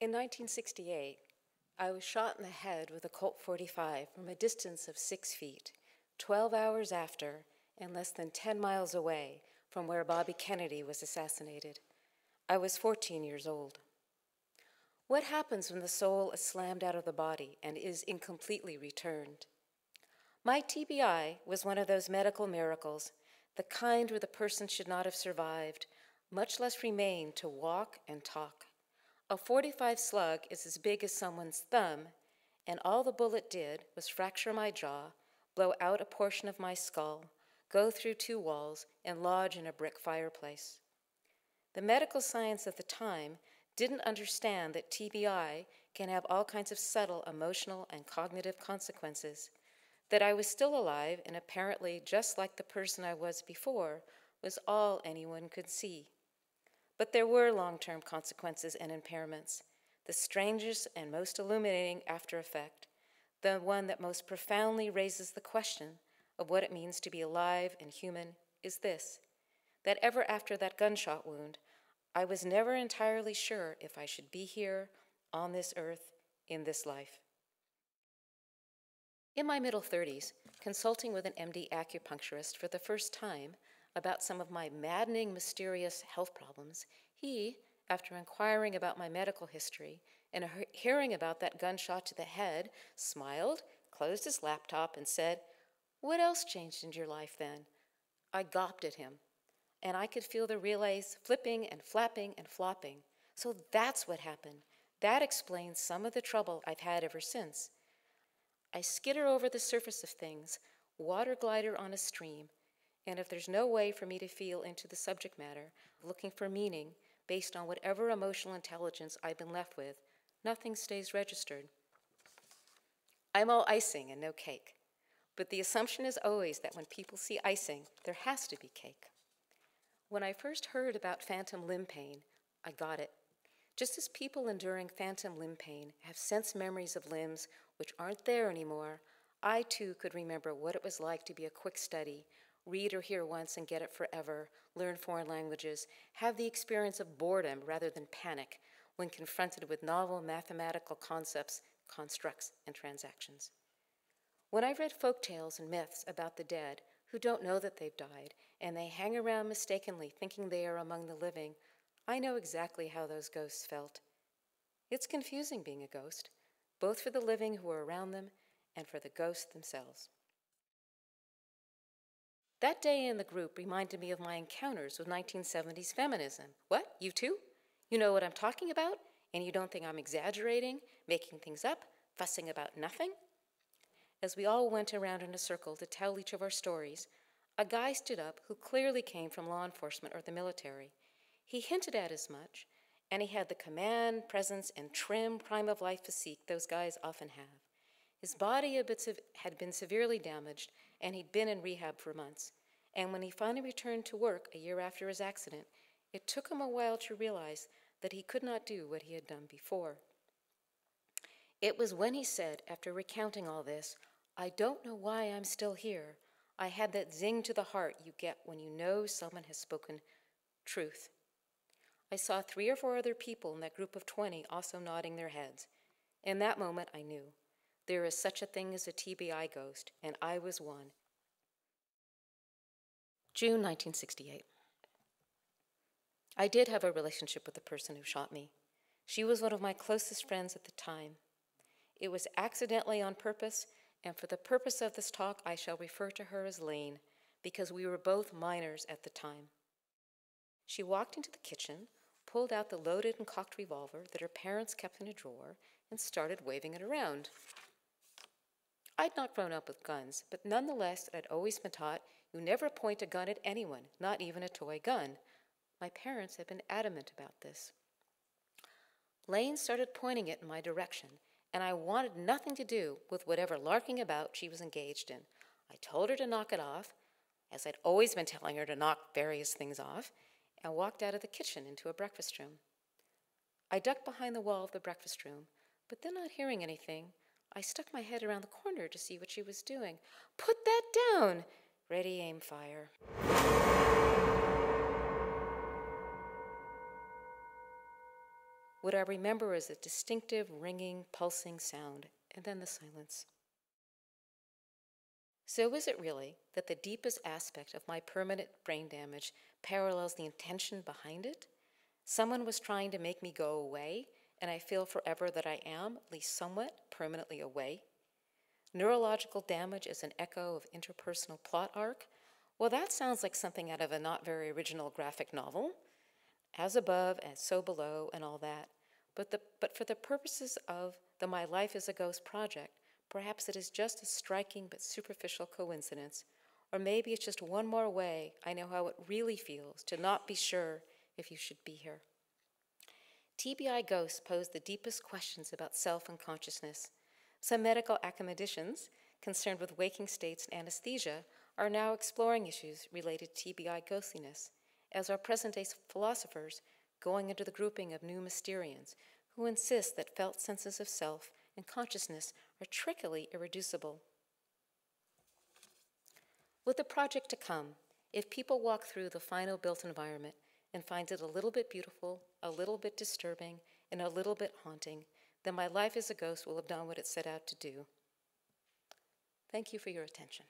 In 1968, I was shot in the head with a Colt 45 from a distance of 6 feet, 12 hours after and less than 10 miles away from where Bobby Kennedy was assassinated. I was 14 years old. What happens when the soul is slammed out of the body and is incompletely returned? My TBI was one of those medical miracles, the kind where the person should not have survived, much less remain to walk and talk. A 45 slug is as big as someone's thumb, and all the bullet did was fracture my jaw, blow out a portion of my skull, go through 2 walls, and lodge in a brick fireplace. The medical science of the time didn't understand that TBI can have all kinds of subtle emotional and cognitive consequences. That I was still alive and apparently just like the person I was before was all anyone could see. But there were long-term consequences and impairments. The strangest and most illuminating after effect, the one that most profoundly raises the question of what it means to be alive and human, is this: that ever after that gunshot wound, I was never entirely sure if I should be here, on this earth, in this life. In my middle 30s, consulting with an MD acupuncturist for the first time about some of my maddening, mysterious health problems, he, after inquiring about my medical history and hearing about that gunshot to the head, smiled, closed his laptop, and said, "What else changed in your life then?" I gawped at him, and I could feel the relays flipping and flapping and flopping. So that's what happened. That explains some of the trouble I've had ever since. I skitter over the surface of things, water glider on a stream, and if there's no way for me to feel into the subject matter, looking for meaning based on whatever emotional intelligence I've been left with, nothing stays registered. I'm all icing and no cake, but the assumption is always that when people see icing, there has to be cake. When I first heard about phantom limb pain, I got it. Just as people enduring phantom limb pain have sense memories of limbs which aren't there anymore, I too could remember what it was like to be a quick study, read or hear once and get it forever, learn foreign languages, have the experience of boredom rather than panic when confronted with novel mathematical concepts, constructs, and transactions. When I read folk tales and myths about the dead who don't know that they've died and they hang around mistakenly thinking they are among the living, I know exactly how those ghosts felt. It's confusing being a ghost, both for the living who are around them and for the ghosts themselves. That day in the group reminded me of my encounters with 1970s feminism. What, you too? You know what I'm talking about? And you don't think I'm exaggerating, making things up, fussing about nothing? As we all went around in a circle to tell each of our stories, a guy stood up who clearly came from law enforcement or the military. He hinted at as much, and he had the command, presence, and trim, prime-of-life physique those guys often have. His body had been severely damaged, and he'd been in rehab for months. And when he finally returned to work a year after his accident, it took him a while to realize that he could not do what he had done before. It was when he said, after recounting all this, "I don't know why I'm still here," I had that zing to the heart you get when you know someone has spoken truth. I saw 3 or 4 other people in that group of 20 also nodding their heads. In that moment, I knew there is such a thing as a TBI ghost, and I was one. June 1968. I did have a relationship with the person who shot me. She was one of my closest friends at the time. It was accidentally on purpose, and for the purpose of this talk, I shall refer to her as Lane, because we were both minors at the time. She walked into the kitchen, pulled out the loaded and cocked revolver that her parents kept in a drawer, and started waving it around. I'd not grown up with guns, but nonetheless, I'd always been taught you never point a gun at anyone, not even a toy gun. My parents had been adamant about this. Lane started pointing it in my direction, and I wanted nothing to do with whatever larking about she was engaged in. I told her to knock it off, as I'd always been telling her to knock various things off, and walked out of the kitchen into a breakfast room. I ducked behind the wall of the breakfast room, but then not hearing anything, I stuck my head around the corner to see what she was doing. "Put that down!" Ready, aim, fire. what I remember is a distinctive, ringing, pulsing sound, and then the silence. So is it really that the deepest aspect of my permanent brain damage parallels the intention behind it? Someone was trying to make me go away, and I feel forever that I am, at least somewhat, permanently away. Neurological damage is an echo of interpersonal plot arc. Well, that sounds like something out of a not very original graphic novel. As above, as so below, and all that. But for the purposes of the My Life is a Ghost project, perhaps it is just a striking but superficial coincidence, or maybe it's just one more way I know how it really feels to not be sure if you should be here. TBI ghosts pose the deepest questions about self and consciousness. Some medical academicians concerned with waking states and anesthesia are now exploring issues related to TBI ghostliness, as are present-day philosophers going into the grouping of new Mysterians who insist that felt senses of self and consciousness are trickily irreducible. With the project to come, if people walk through the final built environment and find it a little bit beautiful, a little bit disturbing, and a little bit haunting, then My Life as a Ghost will have done what it set out to do. Thank you for your attention.